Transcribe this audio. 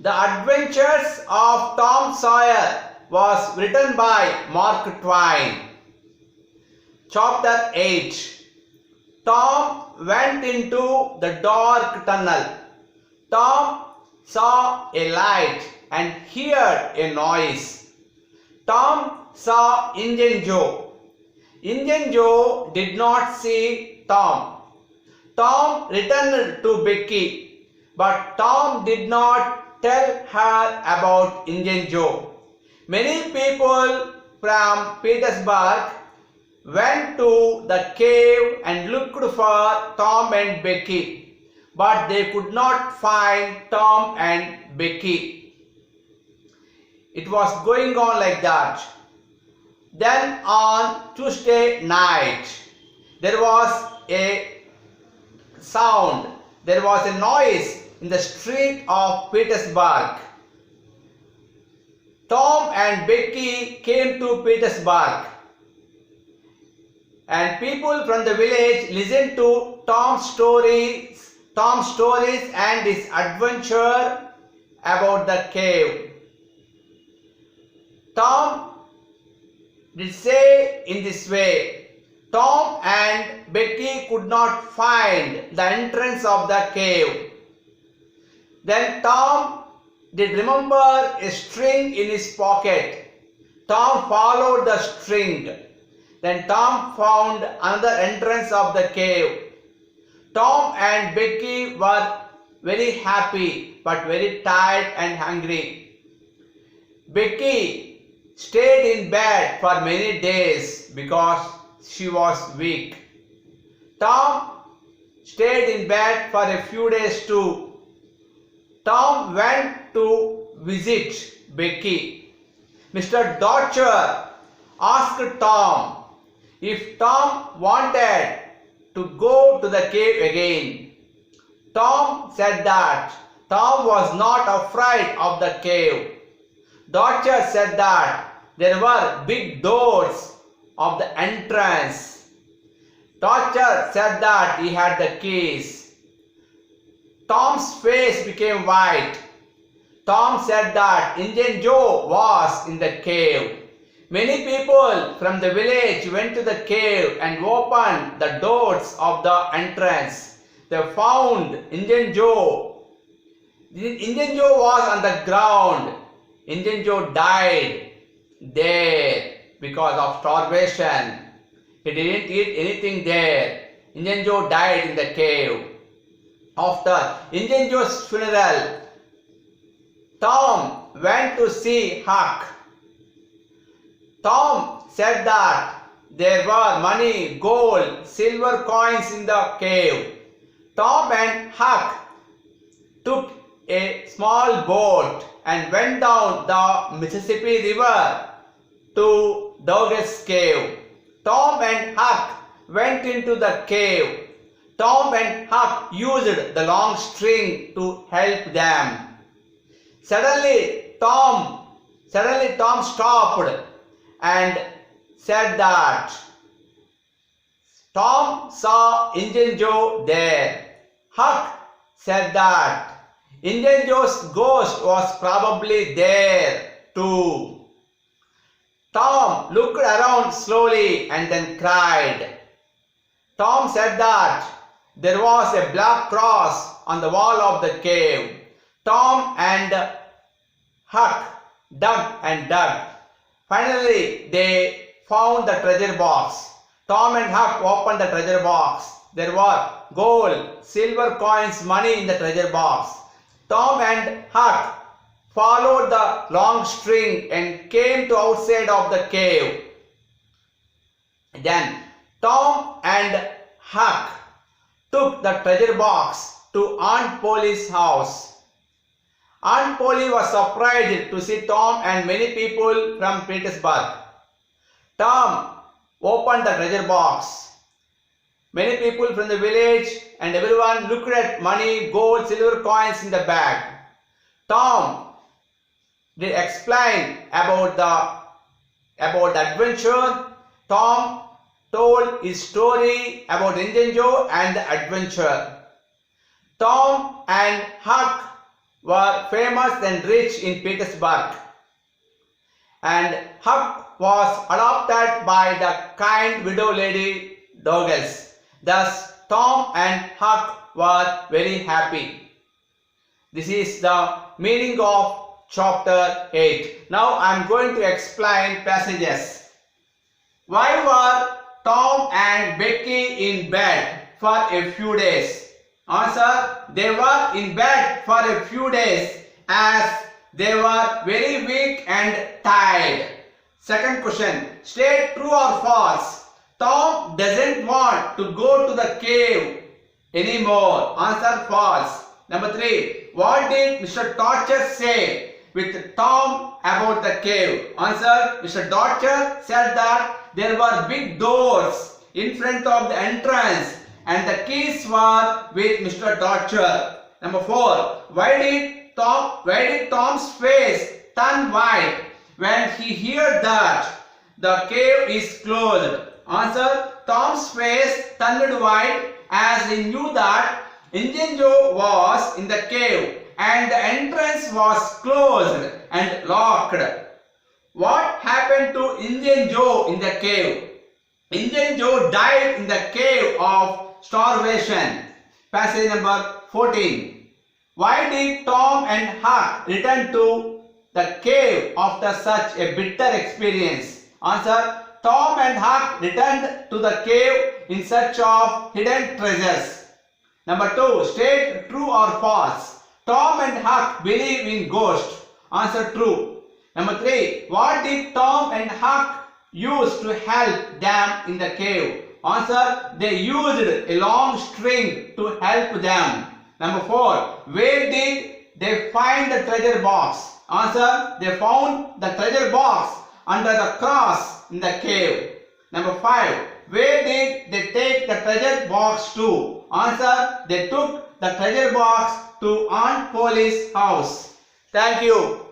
The Adventures of Tom Sawyer was written by Mark Twain. Chapter 8. Tom went into the dark tunnel. Tom saw a light and heard a noise. Tom saw Injun Joe. Injun Joe did not see Tom. Tom returned to Becky, but Tom did not tell her about Injun Joe. Many people from Petersburg went to the cave and looked for Tom and Becky, but they could not find Tom and Becky. It was going on like that. Then on Tuesday night, there was a sound, there was a noise in the street of Petersburg. Tom and Becky came to Petersburg, and people from the village listened to Tom's stories and his adventure about the cave. Tom did say in this way, Tom and Becky could not find the entrance of the cave. Then Tom did remember a string in his pocket. Tom followed the string. Then Tom found another entrance of the cave. Tom and Becky were very happy but very tired and hungry. Becky stayed in bed for many days because she was weak. Tom stayed in bed for a few days too. Tom went to visit Becky. Mr. Dodger asked Tom if Tom wanted to go to the cave again. Tom said that Tom was not afraid of the cave. Dodger said that there were big doors of the entrance. Dodger said that he had the keys. Tom's face became white. Tom said that Injun Joe was in the cave. Many people from the village went to the cave and opened the doors of the entrance. They found Injun Joe. Injun Joe was on the ground. Injun Joe died there because of starvation. He didn't eat anything there. Injun Joe died in the cave. After Injun Joe's funeral, Tom went to see Huck. Tom said that there were money, gold, silver coins in the cave. Tom and Huck took a small boat and went down the Mississippi River to Doug's cave. Tom and Huck went into the cave. Tom and Huck used the long string to help them. Suddenly Tom stopped and said that Tom saw Injun Joe there. Huck said that Injun Joe's ghost was probably there too. Tom looked around slowly and then cried. Tom said that there was a black cross on the wall of the cave. Tom and Huck dug and dug. Finally, they found the treasure box. Tom and Huck opened the treasure box. There were gold, silver coins, money in the treasure box. Tom and Huck followed the long string and came to outside of the cave. Then Tom and Huck took the treasure box to Aunt Polly's house. Aunt Polly was surprised to see Tom and many people from Petersburg. Tom opened the treasure box. Many people from the village and everyone looked at money, gold, silver coins in the bag. Tom did explain about the adventure. Tom told his story about Injun Joe and the adventure. Tom and Huck were famous and rich in Petersburg, and Huck was adopted by the kind widow lady Douglas. Thus, Tom and Huck were very happy. This is the meaning of chapter 8. Now I am going to explain passages. Why were Tom and Becky in bed for a few days? Answer: they were in bed for a few days as they were very weak and tired. Second question: state true or false. Tom doesn't want to go to the cave anymore. Answer: false. Number 3. What did Mr. Dodger say with Tom about the cave? Answer: Mr. Dodger said that there were big doors in front of the entrance and the keys were with Mr. Dodger. Number 4. Why did Tom's face turn white when he heard that the cave is closed? Answer: Tom's face turned white as he knew that Injun Joe was in the cave and the entrance was closed and locked. What happened to Injun Joe in the cave? Injun Joe died in the cave of starvation. Passage number 14. Why did Tom and Huck return to the cave after such a bitter experience? Answer: Tom and Huck returned to the cave in search of hidden treasures. Number 2. State true or false. Tom and Huck believe in ghosts. Answer: true. Number 3. What did Tom and Huck use to help them in the cave? Answer: they used a long string to help them. Number 4. Where did they find the treasure box? Answer: they found the treasure box under the cross in the cave. Number 5. Where did they take the treasure box to? Answer: they took the treasure box to Aunt Polly's house. Thank you.